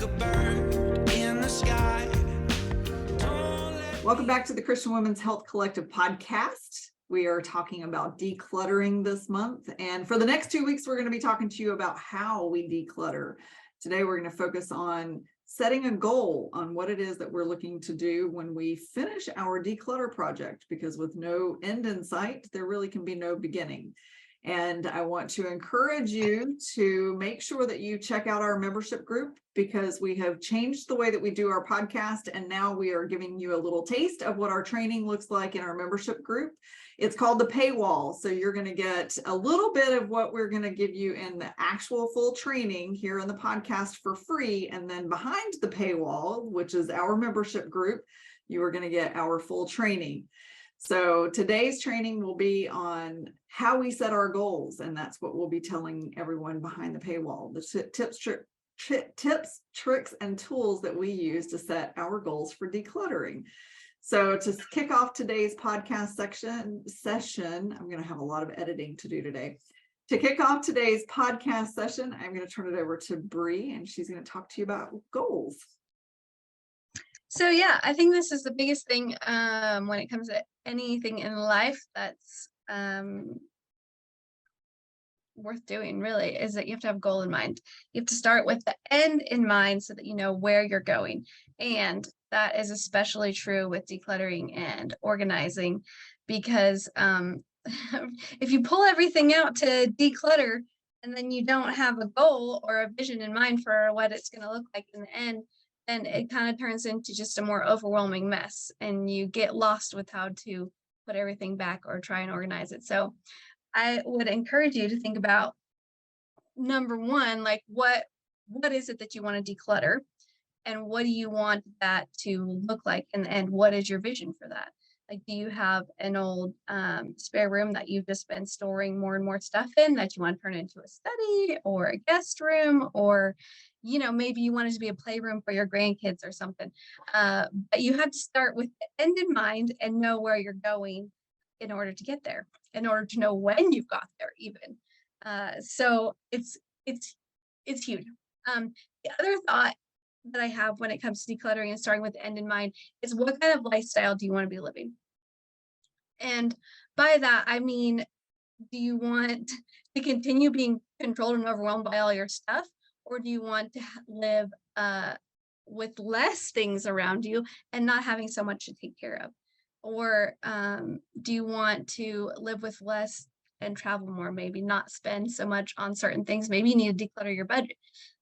like a bird in the sky. Welcome back to the Christian Women's Health Collective podcast. We are talking about decluttering this month. And for the next 2 weeks, we're going to be talking to you about how we declutter. Today, we're going to focus on setting a goal on what it is that we're looking to do when we finish our declutter project, because with no end in sight, there really can be no beginning. And I want to encourage you to make sure that you check out our membership group, because we have changed the way that we do our podcast. And now we are giving you a little taste of what our training looks like in our membership group. It's called the paywall. So you're going to get a little bit of what we're going to give you in the actual full training here in the podcast for free. And then behind the paywall, which is our membership group, you are going to get our full training. So today's training will be on how we set our goals, and that's what we'll be telling everyone behind the paywall, the tips, tricks, and tools that we use to set our goals for decluttering. So to kick off today's podcast session, I'm going to have a lot of editing to do today. To kick off today's podcast session, I'm going to turn it over to Bree, and she's going to talk to you about goals. So yeah, I think this is the biggest thing when it comes to anything in life that's worth doing, really, is that you have to have a goal in mind. You have to start with the end in mind so that you know where you're going. And that is especially true with decluttering and organizing, because if you pull everything out to declutter and then you don't have a goal or a vision in mind for what it's going to look like in the end, then it kind of turns into just a more overwhelming mess, and you get lost with how to put everything back or try and organize it. So I would encourage you to think about, number one, like what is it that you want to declutter, and what do you want that to look like, and what is your vision for that? Like, do you have an old spare room that you've just been storing more and more stuff in that you want to turn into a study or a guest room, or maybe you want it to be a playroom for your grandkids or something. But you have to start with the end in mind and know where you're going in order to get there, in order to know when you've got there even. So it's huge. The other thought that I have when it comes to decluttering and starting with the end in mind is, what kind of lifestyle do you want to be living? And by that, I mean, do you want to continue being controlled and overwhelmed by all your stuff? Or do you want to live with less things around you and not having so much to take care of? Or do you want to live with less and travel more, maybe not spend so much on certain things? Maybe you need to declutter your budget.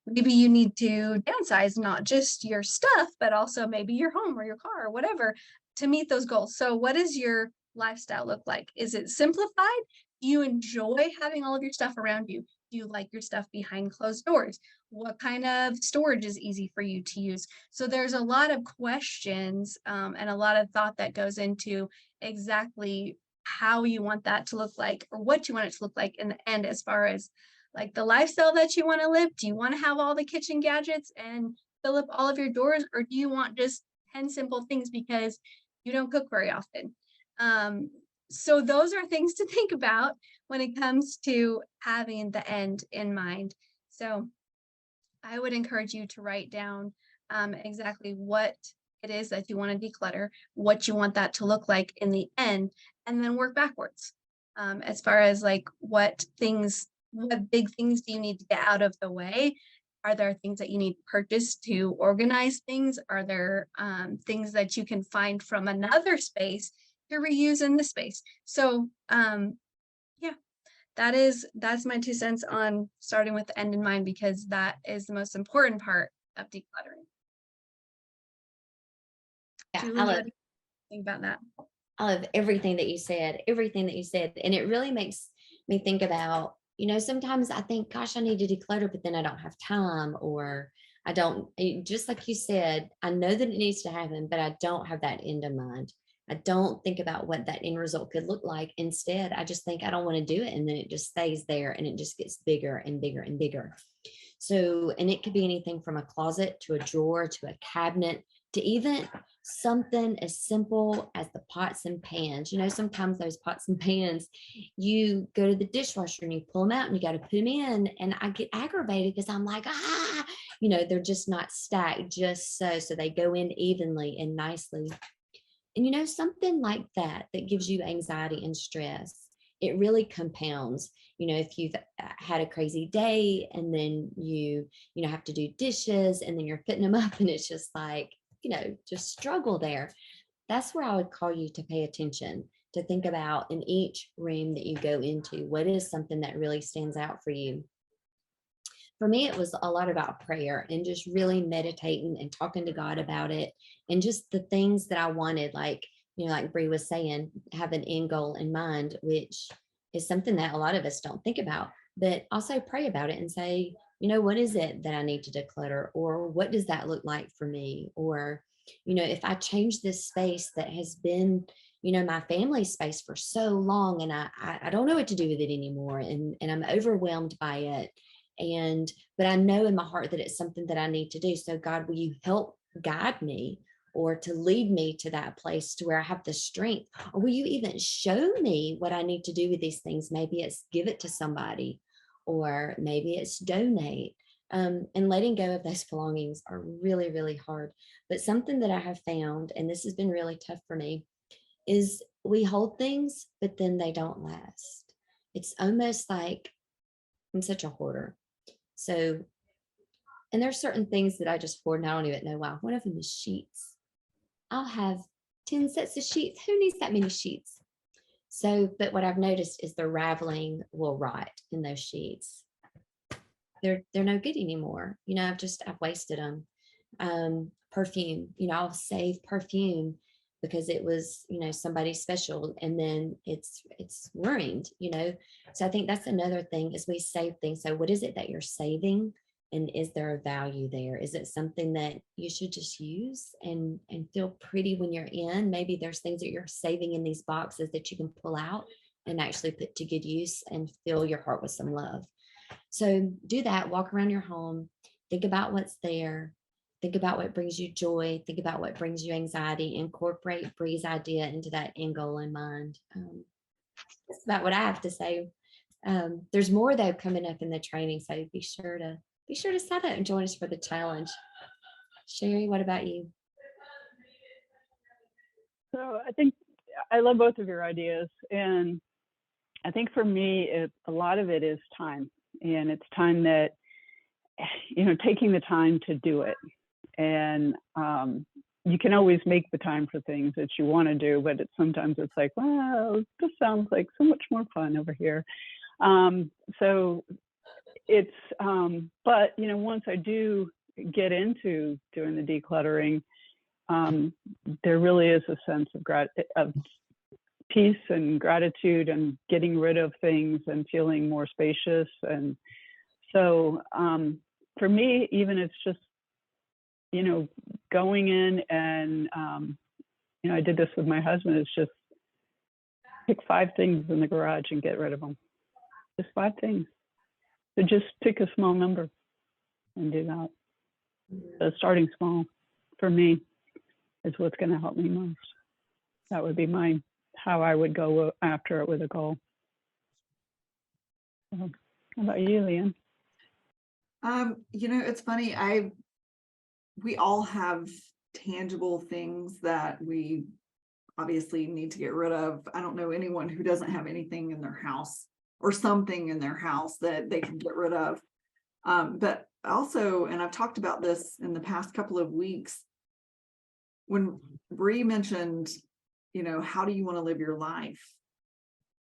Maybe you need to downsize not just your stuff, but also maybe your home or your car or whatever to meet those goals. So what does your lifestyle look like? Is it simplified? Do you enjoy having all of your stuff around you? Do you like your stuff behind closed doors? What kind of storage is easy for you to use? So there's a lot of questions and a lot of thought that goes into exactly how you want that to look like, or what you want it to look like in the end, as far as like the lifestyle that you want to live. Do you want to have all the kitchen gadgets and fill up all of your drawers, or do you want just 10 simple things because you don't cook very often? So those are things to think about when it comes to having the end in mind. So I would encourage you to write down exactly what it is that you want to declutter, what you want that to look like in the end, and then work backwards as far as like what big things do you need to get out of the way? Are there things that you need to purchase to organize things? Are there things that you can find from another space to reuse in this space? So yeah, that's my 2 cents on starting with the end in mind, because that is the most important part of decluttering. Yeah, Julie, what do you think about that? I love everything that you said, and it really makes me think about, sometimes I think, gosh, I need to declutter, but then I don't have time, or I don't, just like you said, I know that it needs to happen, but I don't have that end in mind. I don't think about what that end result could look like. Instead, I just think I don't want to do it. And then it just stays there, and it just gets bigger and bigger and bigger. So, and it could be anything from a closet to a drawer to a cabinet to even something as simple as the pots and pans. You know, sometimes those pots and pans, you go to the dishwasher and you pull them out and you got to put them in. And I get aggravated because I'm like, you know, they're just not stacked just so they go in evenly and nicely. And you know, something like that that gives you anxiety and stress, it really compounds. You know, if you've had a crazy day and then you know, have to do dishes and then you're putting them up and it's just like, you know, just struggle there. That's where I would call you to pay attention, to think about in each room that you go into, what is something that really stands out for you. For me, it was a lot about prayer and just really meditating and talking to God about it, and just the things that I wanted, like, you know, like Bree was saying, have an end goal in mind, which is something that a lot of us don't think about, but also pray about it and say, you know, what is it that I need to declutter? Or what does that look like for me? Or, you know, if I change this space that has been, you know, my family space for so long, and I don't know what to do with it anymore, and I'm overwhelmed by it. And, but I know in my heart that it's something that I need to do. So God, will you help guide me, or to lead me to that place to where I have the strength? Or will you even show me what I need to do with these things? Maybe it's give it to somebody, or maybe it's donate. And letting go of those belongings are really, really hard. But something that I have found, and this has been really tough for me, is we hold things, but then they don't last. It's almost like I'm such a hoarder. So, and there's certain things that I just hoard and I don't even know why. One of them is sheets. I'll have 10 sets of sheets. Who needs that many sheets? So, but what I've noticed is the raveling will rot in those sheets. They're no good anymore. You know, I've wasted them. Perfume, you know, I'll save perfume because it was, you know, somebody special, and then it's ruined, you know. So I think that's another thing, is we save things. So what is it that you're saving? And is there a value there? Is it something that you should just use and feel pretty when you're in? Maybe there's things that you're saving in these boxes that you can pull out and actually put to good use and fill your heart with some love. So do that, walk around your home, think about what's there, think about what brings you joy, think about what brings you anxiety, incorporate Bree's idea into that end goal in mind. That's about what I have to say. There's more though coming up in the training, so be sure to sign up and join us for the challenge. Sheri, what about you? So I think I love both of your ideas, and I think for me, a lot of it is time, and it's time that, you know, taking the time to do it. And you can always make the time for things that you want to do, but sometimes it's like, wow, this sounds like so much more fun over here. So it's, but, you know, once I do get into doing the decluttering, there really is a sense of peace and gratitude and getting rid of things and feeling more spacious. And so for me, even it's just, you know, going in and, you know, I did this with my husband. It's just pick 5 things in the garage and get rid of them. Just 5 things. So just pick a small number and do that. So starting small for me is what's going to help me most. That would be how I would go after it with a goal. So, how about you, Leigh Ann? You know, it's funny. We all have tangible things that we obviously need to get rid of. I don't know anyone who doesn't have anything in their house or something in their house that they can get rid of. But also, and I've talked about this in the past couple of weeks, when Bree mentioned, you know, how do you want to live your life?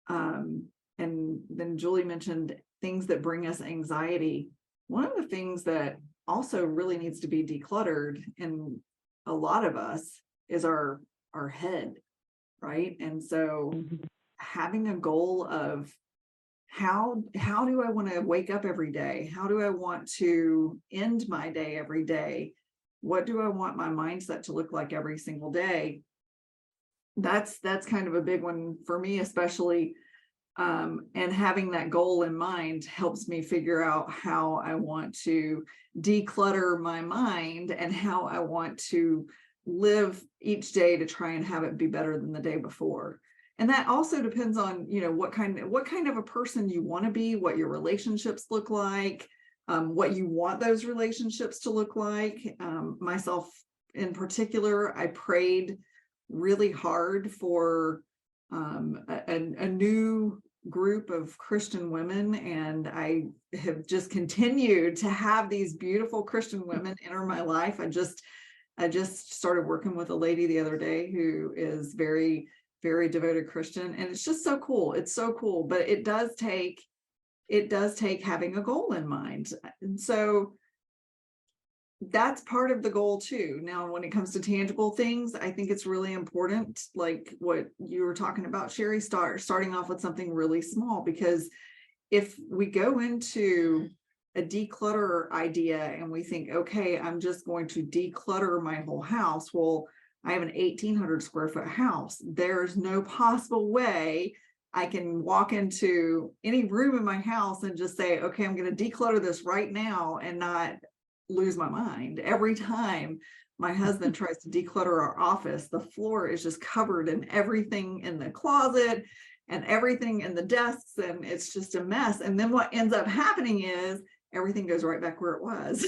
And then Julie mentioned things that bring us anxiety. One of the things that also really needs to be decluttered in a lot of us is our head, right? And so having a goal of how do I want to wake up every day? How do I want to end my day every day? What do I want my mindset to look like every single day? That's kind of a big one for me, especially And having that goal in mind helps me figure out how I want to declutter my mind and how I want to live each day to try and have it be better than the day before. And that also depends on, what kind of a person you want to be, what your relationships look like, what you want those relationships to look like. Myself in particular, I prayed really hard for a new group of Christian women, and I have just continued to have these beautiful Christian women enter my life. I just started working with a lady the other day who is very, very devoted Christian, and it's just so cool. It's so cool, but it does take having a goal in mind. And so that's part of the goal too. Now, when it comes to tangible things, I think it's really important, like what you were talking about, Sheri, starting off with something really small, because if we go into a declutter idea and we think, okay, I'm just going to declutter my whole house. Well, I have an 1,800 square foot house. There's no possible way I can walk into any room in my house and just say, okay, I'm going to declutter this right now and not lose my mind. Every time my husband tries to declutter our office, the floor is just covered in everything in the closet and everything in the desks, and it's just a mess. And then what ends up happening is everything goes right back where it was.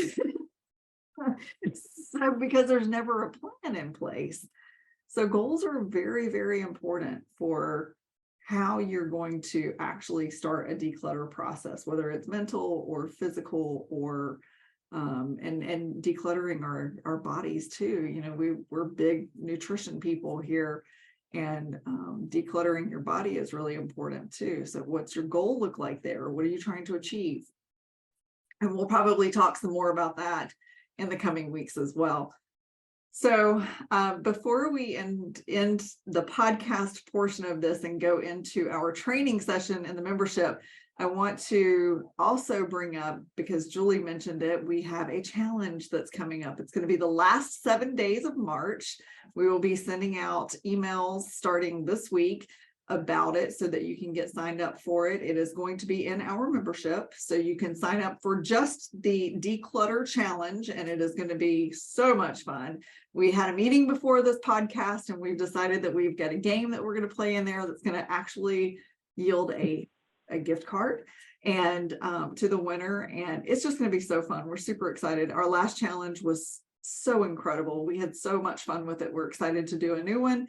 So because there's never a plan in place. So goals are very, very important for how you're going to actually start a declutter process, whether it's mental or physical, or and decluttering our bodies too. We're big nutrition people here, and decluttering your body is really important too. So what's your goal look like there? What are you trying to achieve? And we'll probably talk some more about that in the coming weeks as well. So before we end the podcast portion of this and go into our training session in the membership, I want to also bring up, because Julie mentioned it, we have a challenge that's coming up. It's going to be the last 7 days of March. We will be sending out emails starting this week about it so that you can get signed up for it. It is going to be in our membership, so you can sign up for just the declutter challenge, and it is going to be so much fun. We had a meeting before this podcast, and we've decided that we've got a game that we're going to play in there that's going to actually yield a gift card and to the winner, and it's just going to be so fun. We're super excited. Our last challenge was so incredible. We had so much fun with it. We're excited to do a new one.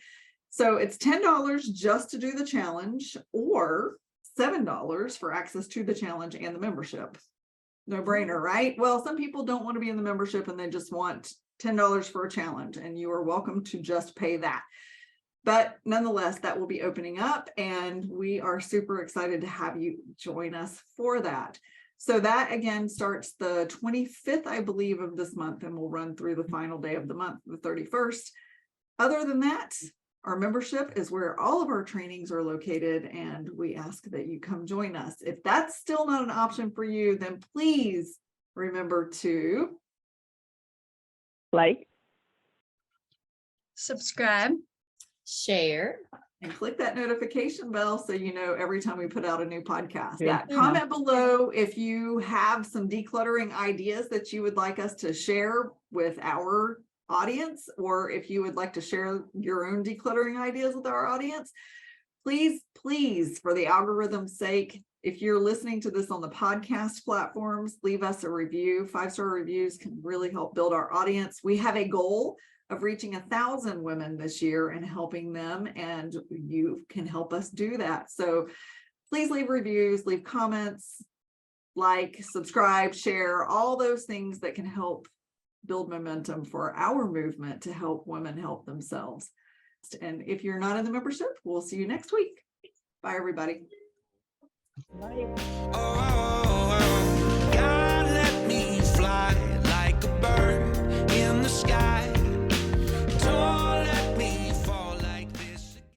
So it's $10 just to do the challenge, or $7 for access to the challenge and the membership. No brainer, right? Well, some people don't want to be in the membership and they just want $10 for a challenge, and you are welcome to just pay that. But nonetheless, that will be opening up, and we are super excited to have you join us for that. So that again starts the 25th, I believe, of this month, and will run through the final day of the month, the 31st. Other than that, our membership is where all of our trainings are located, and we ask that you come join us. If that's still not an option for you, then please remember to Like, Subscribe. Share. and click that notification bell so you know every time we put out a new podcast. Yeah. Comment below if you have some decluttering ideas that you would like us to share with our audience, or if you would like to share your own decluttering ideas with our audience. Please, for the algorithm's sake, if you're listening to this on the podcast platforms, leave us a review. 5-star reviews can really help build our audience. We have a goal of reaching 1,000 women this year and helping them, and you can help us do that. So please leave reviews, leave comments, like, subscribe, share, all those things that can help build momentum for our movement to help women help themselves. And if you're not in the membership, we'll see you next week. Bye, everybody. like. Oh,